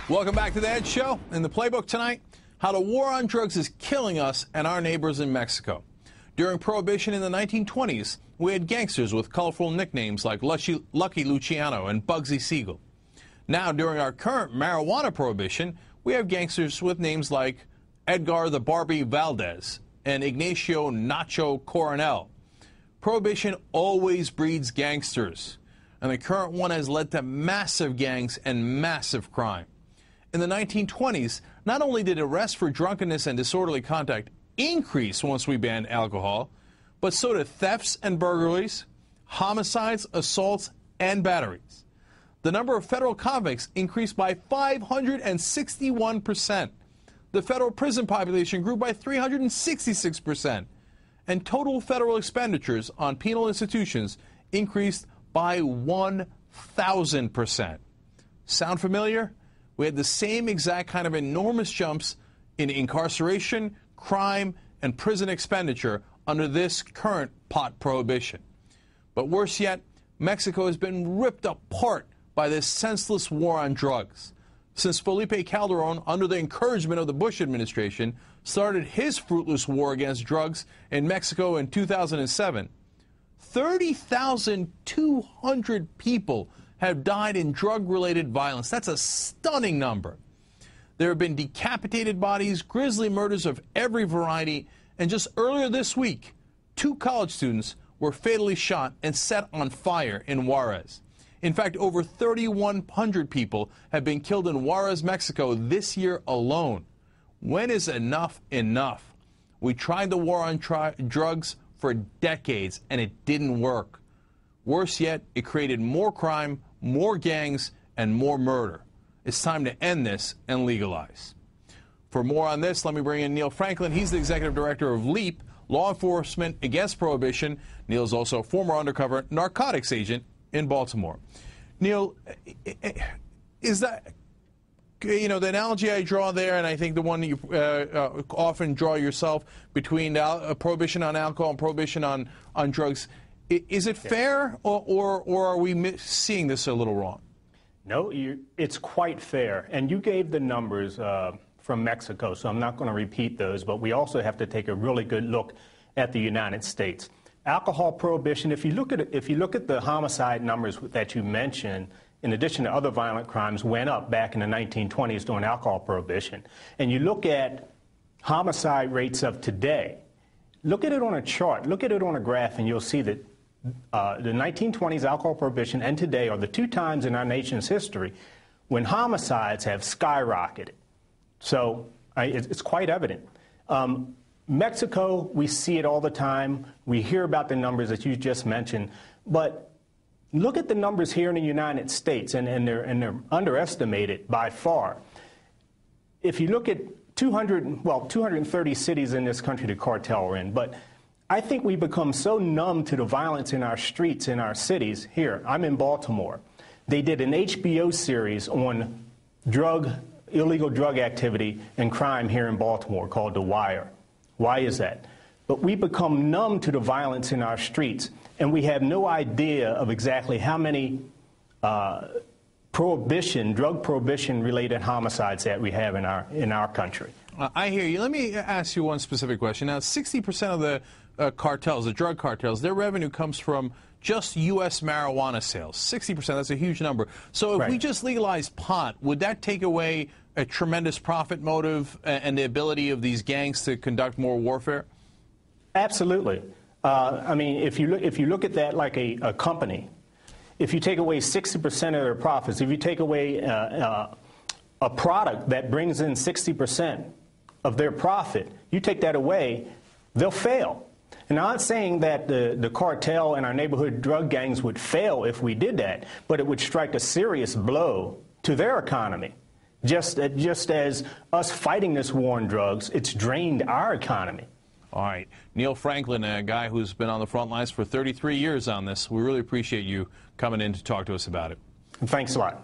Welcome back to the Ed Show. In the playbook tonight, how the war on drugs is killing us and our neighbors in Mexico. During Prohibition in the 1920s, we had gangsters with colorful nicknames like Lucky Luciano and Bugsy Siegel. Now, during our current marijuana prohibition, we have gangsters with names like Edgar the Barbie Valdez and Ignacio Nacho Coronel. Prohibition always breeds gangsters, and the current one has led to massive gangs and massive crime. In the 1920s, not only did arrests for drunkenness and disorderly conduct increase once we banned alcohol, but so did thefts and burglaries, homicides, assaults, and batteries. The number of federal convicts increased by 561%. The federal prison population grew by 366%. And total federal expenditures on penal institutions increased by 1,000%. Sound familiar? We had the same exact kind of enormous jumps in incarceration, crime, and prison expenditure under this current pot prohibition. But worse yet, Mexico has been ripped apart by this senseless war on drugs. Since Felipe Calderon, under the encouragement of the Bush administration, started his fruitless war against drugs in Mexico in 2007, 30,200 people have died in drug-related violence. That's a stunning number. There have been decapitated bodies, grisly murders of every variety, and just earlier this week, 2 college students were fatally shot and set on fire in Juarez. In fact, over 3,100 people have been killed in Juarez, Mexico this year alone. When is enough enough? We tried the war on drugs for decades, and it didn't work. Worse yet, it created more crime, more gangs, and more murder. It's time to end this and legalize. For more on this, let me bring in Neil Franklin. He's the executive director of LEAP, Law Enforcement Against Prohibition. Neil is also a former undercover narcotics agent in Baltimore. Neil, is that, you know, the analogy I draw there, and I think the one that you often draw yourself between prohibition on alcohol and prohibition on drugs, is it fair, or are we seeing this a little wrong? No, it's quite fair. And you gave the numbers from Mexico, so I'm not going to repeat those, but we also have to take a really good look at the United States. Alcohol prohibition, if you look at the homicide numbers that you mentioned, in addition to other violent crimes, went up back in the 1920s during alcohol prohibition. And you look at homicide rates of today, look at it on a chart, look at it on a graph, and you'll see that the 1920s alcohol prohibition and today are the 2 times in our nation's history when homicides have skyrocketed. So it's quite evident. Mexico, we see it all the time. We hear about the numbers that you just mentioned. But look at the numbers here in the United States, and they're underestimated by far. If you look at 230 cities in this country the cartel are in, but I think we become so numb to the violence in our streets, in our cities. Here, I'm in Baltimore. They did an HBO series on illegal drug activity and crime here in Baltimore called The Wire. Why is that? But we become numb to the violence in our streets, and we have no idea of exactly how many drug prohibition-related homicides that we have in our country. I hear you. Let me ask you one specific question. Now, 60% of the cartels, the drug cartels, their revenue comes from just U.S. marijuana sales. 60%, that's a huge number. So if we just legalize pot, would that take away a tremendous profit motive and the ability of these gangs to conduct more warfare? Absolutely. I mean, if you look at that like a company, if you take away 60% of their profits, if you take away a product that brings in 60% of their profit, you take that away, they'll fail. And I'm not saying that the cartel and our neighborhood drug gangs would fail if we did that, but it would strike a serious blow to their economy. Just as us fighting this war on drugs, it's drained our economy. All right. Neil Franklin, a guy who's been on the front lines for 33 years on this. We really appreciate you coming in to talk to us about it. Thanks a lot.